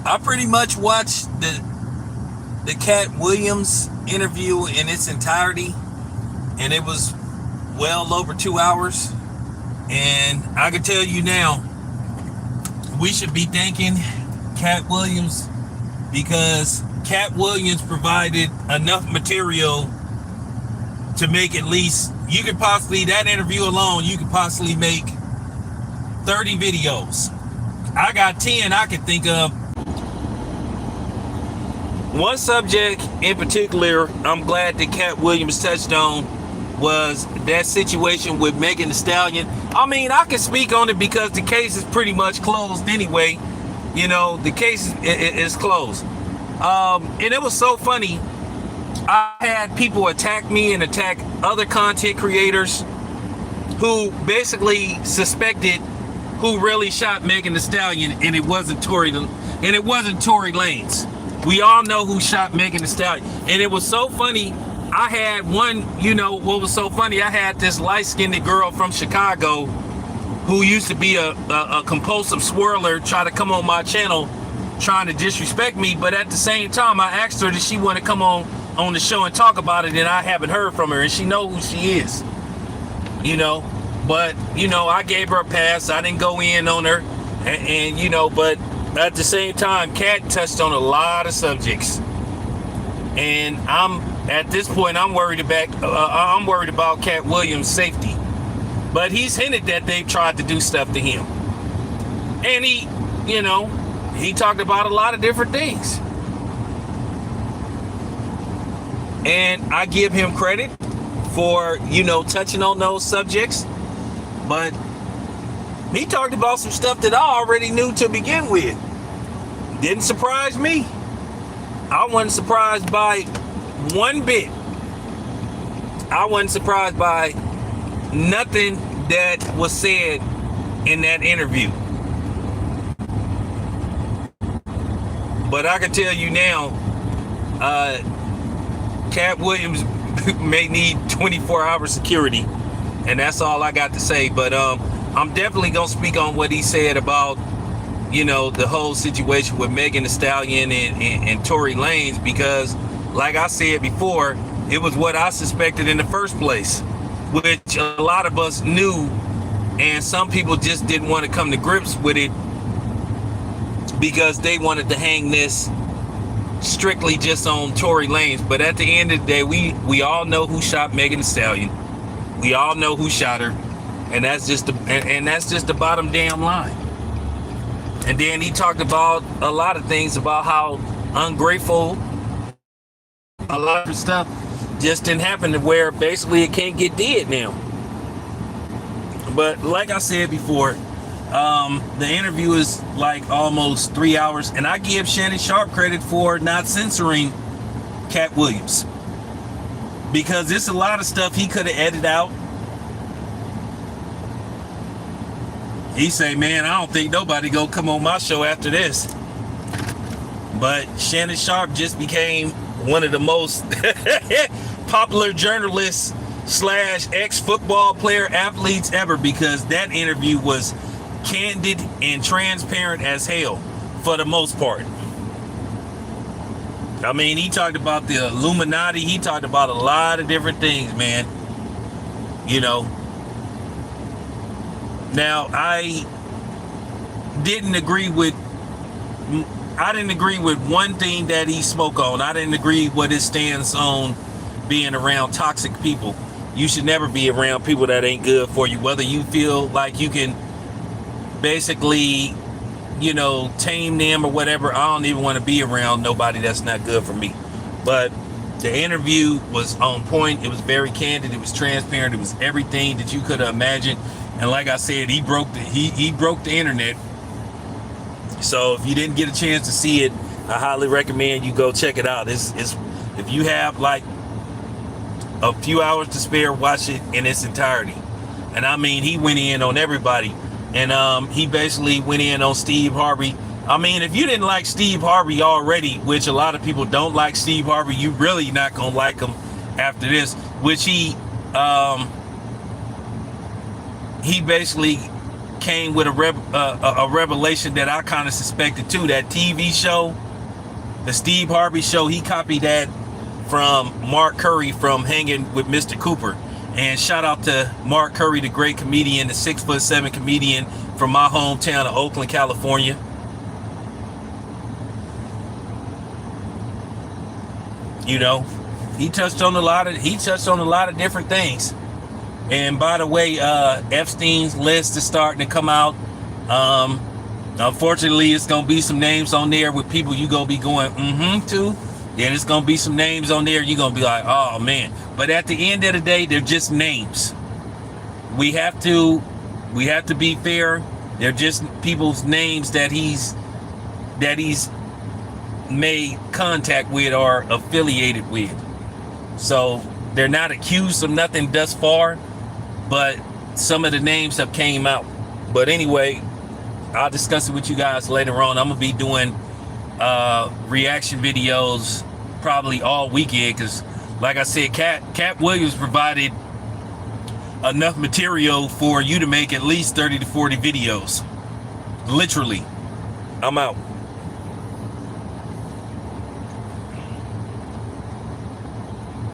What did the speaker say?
I pretty much watched the Katt Williams interview in its entirety, and it was well over 2 hours. And I can tell you now, we should be thanking Katt Williams, because Katt Williams provided enough material to make at least, you could possibly, that interview alone, you could possibly make 30 videos. I got 10 I could think of. One subject in particular I'm glad that Katt Williams touched on was that situation with Megan Thee Stallion. I mean, I can speak on it because the case is pretty much closed anyway. You know, the case is closed. And it was so funny. I had people attack me and attack other content creators who basically suspected who really shot Megan Thee Stallion, and it wasn't Tory Lanez. We all know who shot Megan Thee Stallion. And it was so funny. I had one, you know, what was so funny, I had this light-skinned girl from Chicago who used to be a compulsive swirler try to come on my channel trying to disrespect me, but at the same time I asked her, did she want to come on the show and talk about it, and I haven't heard from her, and she know who she is, you know. But, you know, I gave her a pass. I didn't go in on her, and you know, but at the same time, Katt touched on a lot of subjects, and at this point, I'm worried about Katt Williams' safety. But he's hinted that they've tried to do stuff to him. And he, you know, he talked about a lot of different things. And I give him credit for, you know, touching on those subjects. But he talked about some stuff that I already knew to begin with. Didn't surprise me. I wasn't surprised by one bit. I wasn't surprised by nothing that was said in that interview. But I can tell you now, Katt Williams may need 24-hour security, and that's all I got to say. But I'm definitely gonna speak on what he said about, you know, the whole situation with Megan Thee Stallion and Tory Lanez, because like I said before, it was what I suspected in the first place, which a lot of us knew, and some people just didn't want to come to grips with it because they wanted to hang this strictly just on Tory Lanez. But at the end of the day, we all know who shot Megan Thee Stallion. We all know who shot her, and that's just the bottom damn line. And then he talked about a lot of things about how ungrateful a lot of stuff just didn't happen, to where basically it can't get dead now. But like I said before, the interview is like almost 3 hours, and I give Shannon Sharpe credit for not censoring Katt Williams, because there's a lot of stuff he could have edited out. He say, man, I don't think nobody gonna come on my show after this. But Shannon Sharpe just became one of the most popular journalists / ex-football player athletes ever, because that interview was candid and transparent as hell for the most part. I mean, he talked about the Illuminati. He talked about a lot of different things, man. You know. Now, I didn't agree with one thing that he spoke on. I didn't agree with his stance on being around toxic people. You should never be around people that ain't good for you, whether you feel like you can basically, you know, tame them or whatever. I don't even want to be around nobody that's not good for me. But the interview was on point. It was very candid. It was transparent. It was everything that you could have imagined. And like I said, he broke the internet. So if you didn't get a chance to see it, I highly recommend you go check it out. It's if you have like a few hours to spare, watch it in its entirety. And I mean, he went in on everybody. And he basically went in on Steve Harvey. I mean, if you didn't like Steve Harvey already, which a lot of people don't like Steve Harvey, you really not gonna like him after this, which he basically came with a revelation that I kind of suspected too. That TV show, the Steve Harvey show, he copied that from Mark Curry from Hanging with Mr. Cooper. And shout out to Mark Curry, the great comedian, the 6'7" comedian from my hometown of Oakland, California. You know, he touched on a lot of different things. And by the way, Epstein's list is starting to come out. Unfortunately, it's gonna be some names on there with people you gonna be going to. And it's gonna be some names on there you're gonna be like, oh man. But at the end of the day, they're just names. We have to be fair. They're just people's names that he's made contact with or affiliated with. So they're not accused of nothing thus far, but some of the names have came out. But anyway, I'll discuss it with you guys later on. I'm gonna be doing reaction videos probably all weekend, because like I said, Katt Williams provided enough material for you to make at least 30 to 40 videos. Literally. I'm out.